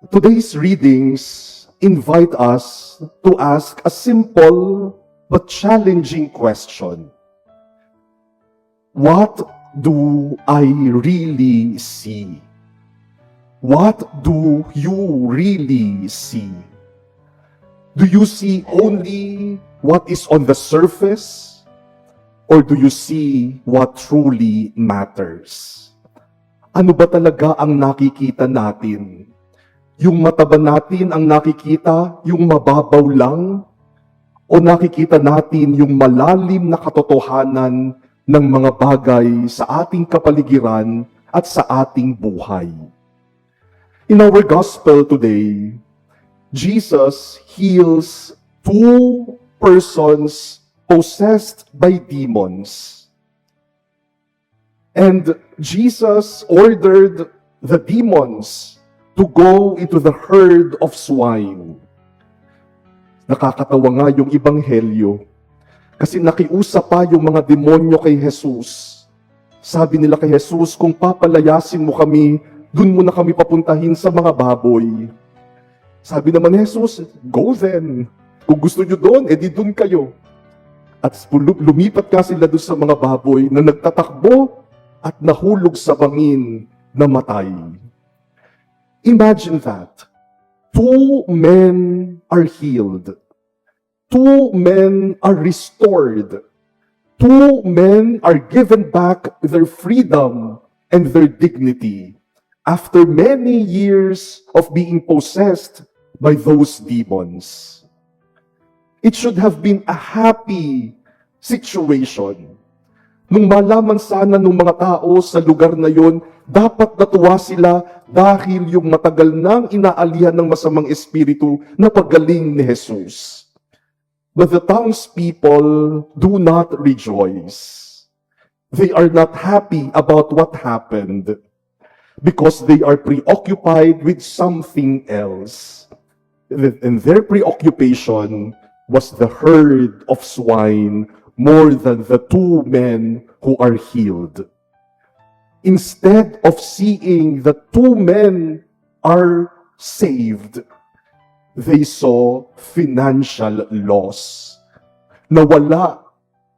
Today's readings invite us to ask a simple but challenging question. What do I really see? What do you really see? Do you see only what is on the surface? Or do you see what truly matters? Ano ba talaga ang nakikita natin? Yung mata ba natin ang nakikita, yung mababaw lang? O nakikita natin yung malalim na katotohanan ng mga bagay sa ating kapaligiran at sa ating buhay? In our gospel today, Jesus heals two persons possessed by demons. And Jesus ordered the demons to go into the herd of swine. Nakakatawa nga yung ebanghelyo kasi nakiusap pa yung mga demonyo kay Jesus. Sabi nila kay Jesus, kung papalayasin mo kami, dun mo na kami papuntahin sa mga baboy. Sabi naman ni Jesus, go then. Kung gusto nyo doon, edi doon kayo. At lumipat ka sila doon sa mga baboy na nagtatakbo at nahulog sa bangin na matay. Imagine that. Two men are healed. Two men are restored. Two men are given back their freedom and their dignity after many years of being possessed by those demons. It should have been a happy situation. Nung malaman sana ng mga tao sa lugar na yon, dapat natuwa sila dahil yung matagal nang inaalihan ng masamang espiritu na pagaling ni Jesus. But the townspeople do not rejoice. They are not happy about what happened because they are preoccupied with something else. And their preoccupation was the herd of swine more than the two men who are healed. Instead of seeing that two men are saved, they saw financial loss. Nawala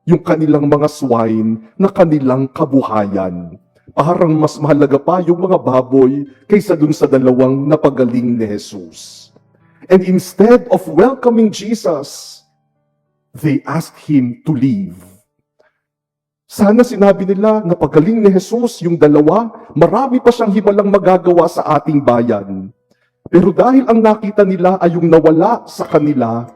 yung kanilang mga swine na kanilang kabuhayan. Parang mas mahalaga pa yung mga baboy kaysa dun sa dalawang napagaling ni Jesus. And instead of welcoming Jesus, they asked him to leave. Sana sinabi nila na pagaling ni Jesus, yung dalawa, marami pa siyang himalang magagawa sa ating bayan. Pero dahil ang nakita nila ay yung nawala sa kanila,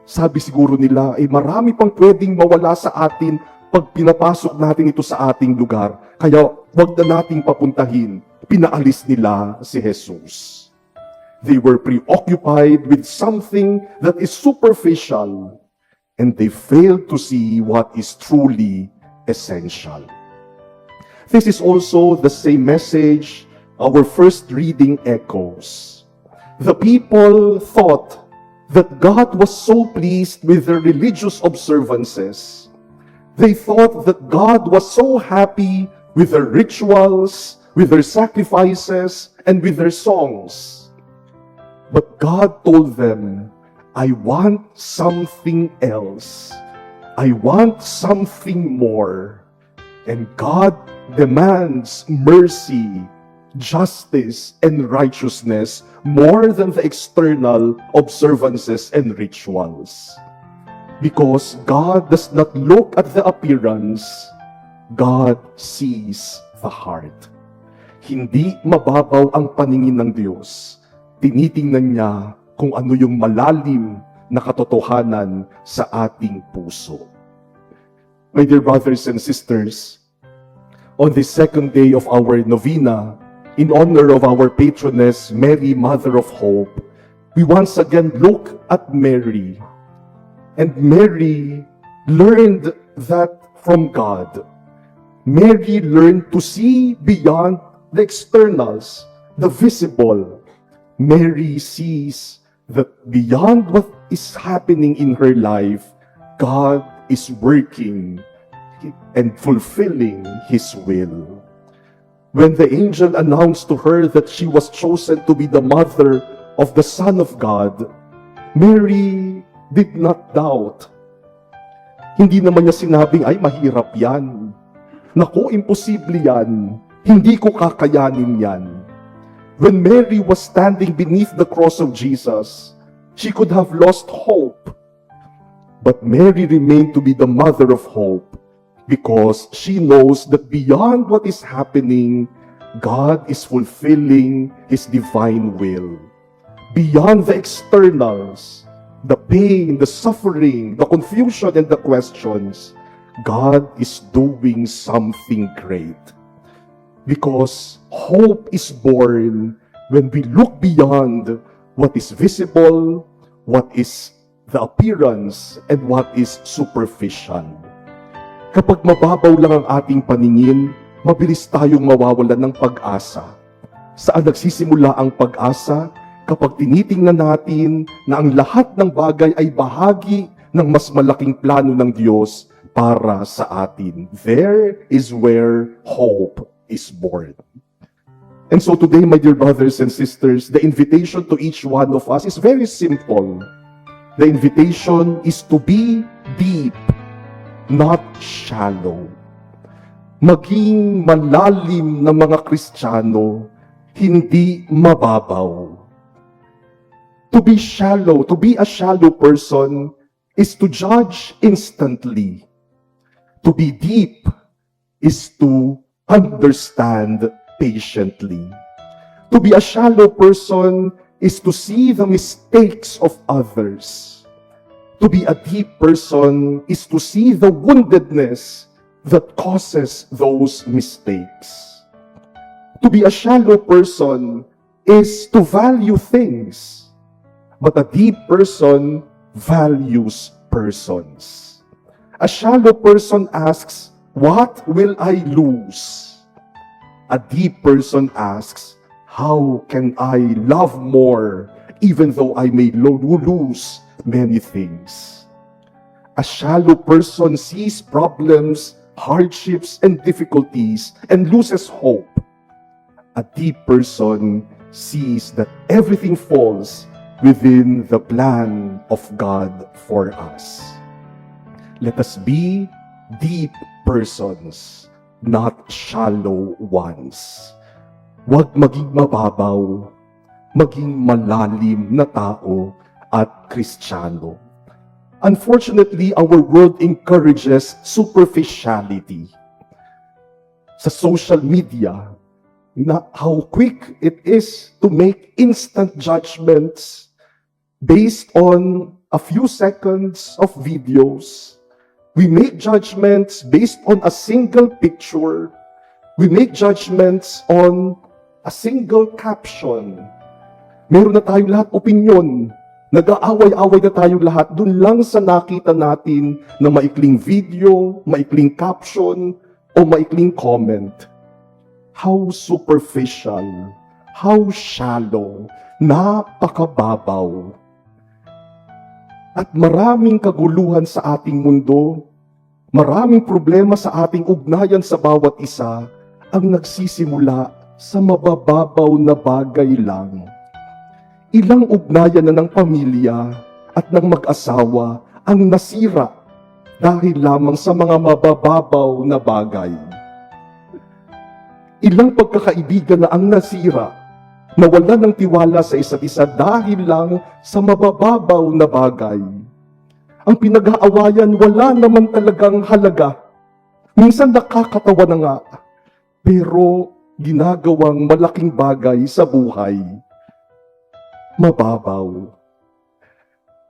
sabi siguro nila, ay marami pang pwedeng mawala sa atin pag pinapasok natin ito sa ating lugar. Kaya wag na nating papuntahin. Pinaalis nila si Jesus. They were preoccupied with something that is superficial, and they failed to see what is truly essential. This is also the same message our first reading echoes. The people thought that God was so pleased with their religious observances. They thought that God was so happy with their rituals, with their sacrifices, and with their songs. But God told them, I want something else. I want something more. And God demands mercy, justice, and righteousness more than the external observances and rituals. Because God does not look at the appearance, God sees the heart. Hindi mababaw ang paningin ng Diyos. Tinitingnan niya kung ano yung malalim na katotohanan sa ating puso. My dear brothers and sisters, on this second day of our novena, in honor of our patroness, Mary, Mother of Hope, we once again look at Mary. And Mary learned that from God. Mary learned to see beyond the externals, the visible. Mary sees that beyond what is happening in her life, God is working and fulfilling His will. When the angel announced to her that she was chosen to be the mother of the Son of God, Mary did not doubt. Hindi naman niya sinabing, ay, mahirap yan. Naku, imposible yan. Hindi ko kakayanin yan. When Mary was standing beneath the cross of Jesus, she could have lost hope. But Mary remained to be the mother of hope because she knows that beyond what is happening, God is fulfilling His divine will. Beyond the externals, the pain, the suffering, the confusion, and the questions, God is doing something great. Because hope is born when we look beyond what is visible, what is the appearance, and what is superficial. Kapag mababaw lang ang ating paningin, mabilis tayong mawawalan ng pag-asa. Saan nagsisimula ang pag-asa? Kapag tinitingnan natin na ang lahat ng bagay ay bahagi ng mas malaking plano ng Diyos para sa atin. There is where hope is born. And so today, my dear brothers and sisters, the invitation to each one of us is very simple. The invitation is to be deep, not shallow. Maging malalim na mga Kristiyano, hindi mababaw. To be shallow, to be a shallow person is to judge instantly. To be deep is to understand patiently. To be a shallow person is to see the mistakes of others. To be a deep person is to see the woundedness that causes those mistakes. To be a shallow person is to value things. But a deep person values persons. A shallow person asks, what will I lose? A deep person asks, how can I love more even though I may lose many things? A shallow person sees problems, hardships, and difficulties and loses hope. A deep person sees that everything falls within the plan of God for us. Let us be deep persons, not shallow ones. Huwag maging mababaw, maging malalim na tao at Kristiyano. Unfortunately, our world encourages superficiality. Sa social media, how quick it is to make instant judgments based on a few seconds of videos. We make judgments based on a single picture. We make judgments on a single caption. Meron na tayong lahat opinyon. Nag-aaway-away na tayong lahat dun lang sa nakita natin na maikling video, maikling caption, o maikling comment. How superficial, how shallow, napakababaw. At maraming kaguluhan sa ating mundo, maraming problema sa ating ugnayan sa bawat isa ang nagsisimula sa mabababaw na bagay lang. Ilang ugnayan na ng pamilya at ng mag-asawa ang nasira dahil lamang sa mga mabababaw na bagay. Ilang pagkakaibigan na ang nasira, nawalan ng tiwala sa isa't isa dahil lang sa mabababaw na bagay. Ang pinag-aawayan wala naman talagang halaga. Minsan nakakatawa na nga, pero ginagawang malaking bagay sa buhay. Mababaw.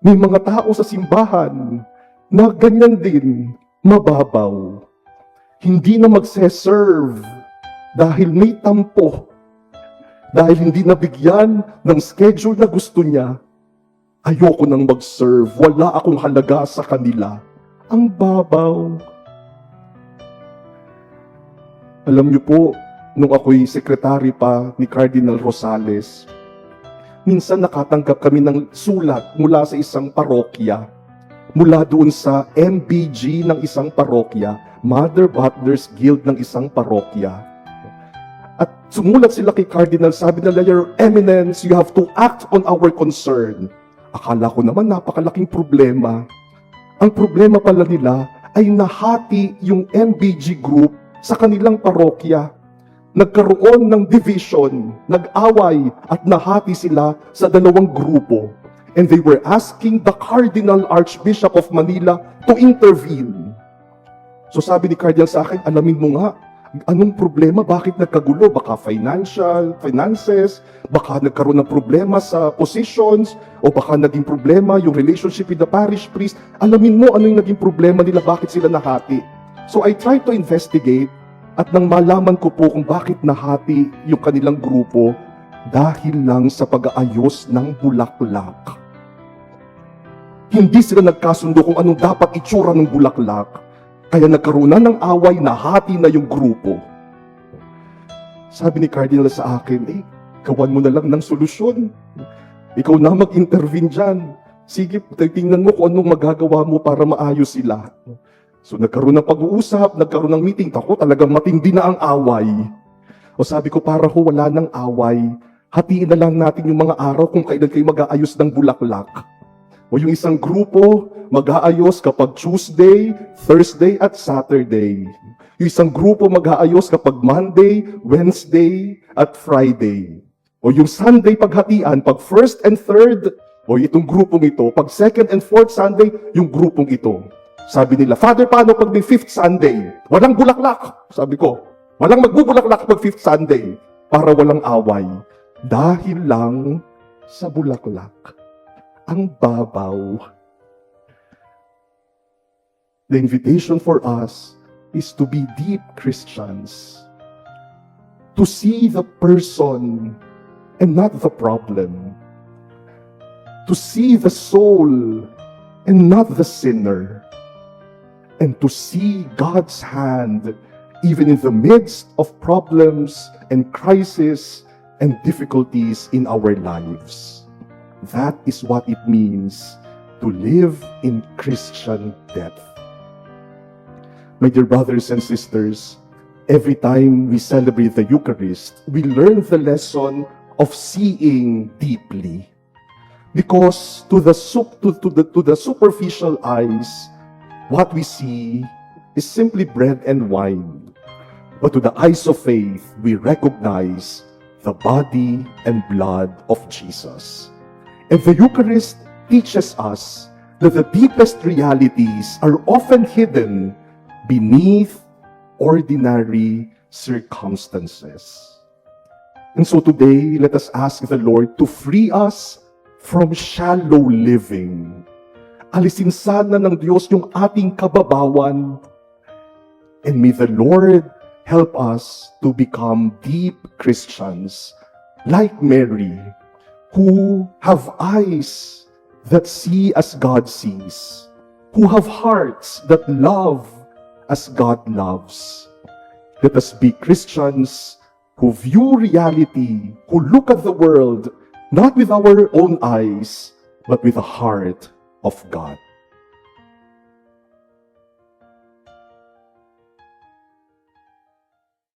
May mga tao sa simbahan na ganyan din, mababaw. Hindi na magse-serve dahil may tampo. Dahil hindi nabigyan ng schedule na gusto niya, ayoko nang mag-serve, wala akong halaga sa kanila. Ang babaw. Alam niyo po, nung ako'y sekretary pa ni Cardinal Rosales, minsan nakatanggap kami ng sulat mula sa isang parokya, mula doon sa MBG ng isang parokya, Mother Butlers Guild ng isang parokya. At sumulat sila kay Cardinal, sabi nila, Your Eminence, you have to act on our concern. Akala ko naman napakalaking problema. Ang problema pala nila ay nahati yung MBG group sa kanilang parokya. Nagkaroon ng division, nag-away at nahati sila sa dalawang grupo. And they were asking the Cardinal Archbishop of Manila to intervene. So sabi ni Cardinal sa akin, alamin mo nga, anong problema? Bakit nagkagulo? Baka finances, baka nagkaroon ng problema sa positions, o baka naging problema yung relationship with the parish priest. Alamin mo ano yung naging problema nila, bakit sila nahati. So I tried to investigate, at nang malaman ko po kung bakit nahati yung kanilang grupo, dahil lang sa pag-aayos ng bulaklak. Hindi sila nagkasundo kung anong dapat itsura ng bulaklak. Kaya nagkaroon na ng away, nahati na yung grupo. Sabi ni Cardinal sa akin, gawan mo na lang ng solusyon. Ikaw na mag-intervene dyan. Sige, tingnan mo kung anong magagawa mo para maayos sila. So nagkaroon ng pag-uusap, nagkaroon ng meeting. Ako talagang matindi na ang away. O sabi ko, para ho wala ng away, hatiin na lang natin yung mga araw kung kailan kayo mag-aayos ng bulaklak. O yung isang grupo, mag-aayos kapag Tuesday, Thursday, at Saturday. Yung isang grupo mag-aayos kapag Monday, Wednesday, at Friday. O yung Sunday paghatian, pag first and third, o itong grupong ito, pag second and fourth Sunday, yung grupong ito. Sabi nila, Father, paano pag may fifth Sunday? Walang bulaklak. Sabi ko, walang magbubulaklak pag fifth Sunday para walang away. Dahil lang sa bulaklak. Ang babaw. The invitation for us is to be deep Christians. To see the person and not the problem. To see the soul and not the sinner. And to see God's hand even in the midst of problems and crises and difficulties in our lives. That is what it means to live in Christian depth. My dear brothers and sisters, every time we celebrate the Eucharist, we learn the lesson of seeing deeply. Because to the superficial eyes, what we see is simply bread and wine. But to the eyes of faith, we recognize the body and blood of Jesus. And the Eucharist teaches us that the deepest realities are often hidden beneath ordinary circumstances. And so today, let us ask the Lord to free us from shallow living. Alisin sana ng Diyos yung ating kababawan. And may the Lord help us to become deep Christians like Mary, who have eyes that see as God sees, who have hearts that love as God loves. Let us be Christians who view reality, who look at the world not with our own eyes, but with the heart of God.